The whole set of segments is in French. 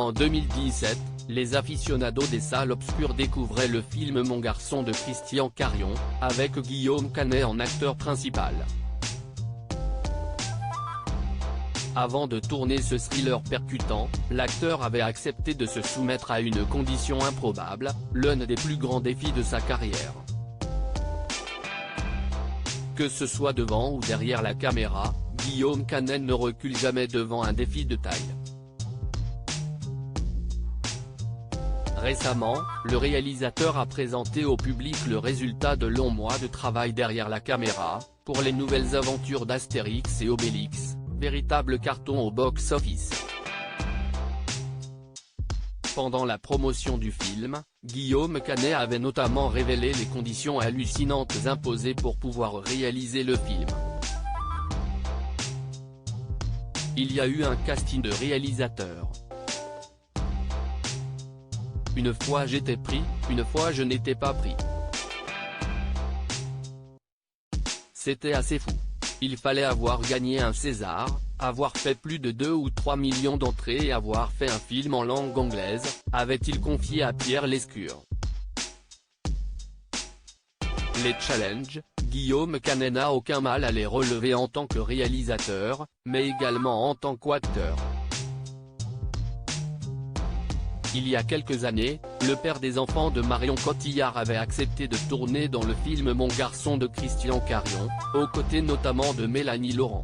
En 2017, les aficionados des salles obscures découvraient le film Mon garçon de Christian Carion, avec Guillaume Canet en acteur principal. Avant de tourner ce thriller percutant, l'acteur avait accepté de se soumettre à une condition improbable, l'un des plus grands défis de sa carrière. Que ce soit devant ou derrière la caméra, Guillaume Canet ne recule jamais devant un défi de taille. Récemment, le réalisateur a présenté au public le résultat de longs mois de travail derrière la caméra, pour les nouvelles aventures d'Astérix et Obélix, véritable carton au box-office. Pendant la promotion du film, Guillaume Canet avait notamment révélé les conditions hallucinantes imposées pour pouvoir réaliser le film. Il y a eu un casting de réalisateurs. Une fois j'étais pris, une fois je n'étais pas pris. C'était assez fou. Il fallait avoir gagné un César, avoir fait plus de 2 ou 3 millions d'entrées et avoir fait un film en langue anglaise, avait-il confié à Pierre Lescure. Les challenges, Guillaume Canet n'a aucun mal à les relever en tant que réalisateur, mais également en tant qu'acteur. Il y a quelques années, le père des enfants de Marion Cotillard avait accepté de tourner dans le film Mon garçon de Christian Carion, aux côtés notamment de Mélanie Laurent.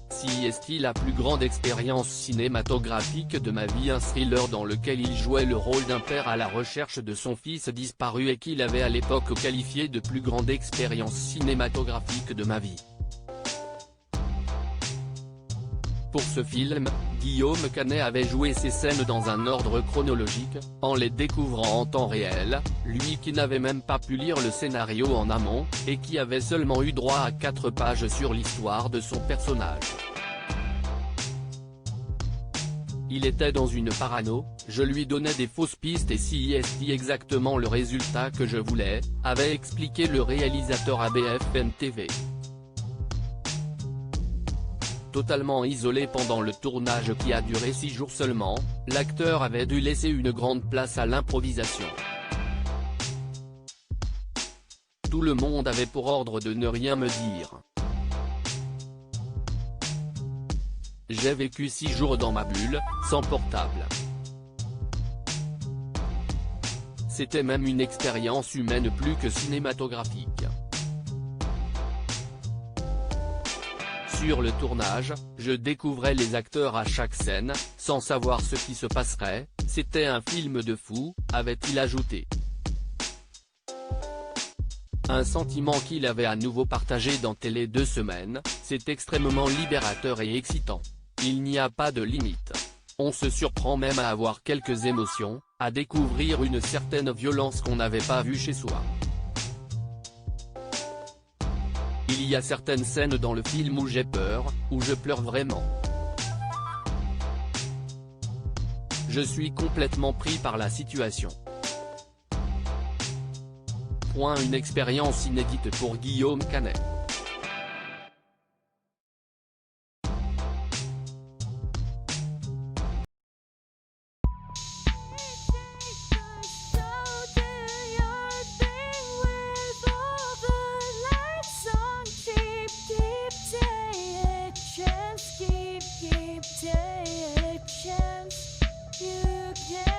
Si est-il la plus grande expérience cinématographique de ma vie, un thriller dans lequel il jouait le rôle d'un père à la recherche de son fils disparu et qu'il avait à l'époque qualifié de plus grande expérience cinématographique de ma vie. Pour ce film, Guillaume Canet avait joué ses scènes dans un ordre chronologique, en les découvrant en temps réel, lui qui n'avait même pas pu lire le scénario en amont, et qui avait seulement eu droit à 4 pages sur l'histoire de son personnage. Il était dans une parano, je lui donnais des fausses pistes et si est exactement le résultat que je voulais, avait expliqué le réalisateur à BFM TV. Totalement isolé pendant le tournage qui a duré 6 jours seulement, l'acteur avait dû laisser une grande place à l'improvisation. Tout le monde avait pour ordre de ne rien me dire. J'ai vécu 6 jours dans ma bulle, sans portable. C'était même une expérience humaine plus que cinématographique. Sur le tournage, je découvrais les acteurs à chaque scène, sans savoir ce qui se passerait, c'était un film de fou, avait-il ajouté. Un sentiment qu'il avait à nouveau partagé dans Télé 2 semaines, c'est extrêmement libérateur et excitant. Il n'y a pas de limite. On se surprend même à avoir quelques émotions, à découvrir une certaine violence qu'on n'avait pas vue chez soi. Il y a certaines scènes dans le film où j'ai peur, où je pleure vraiment. Je suis complètement pris par la situation. Une expérience inédite pour Guillaume Canet. You can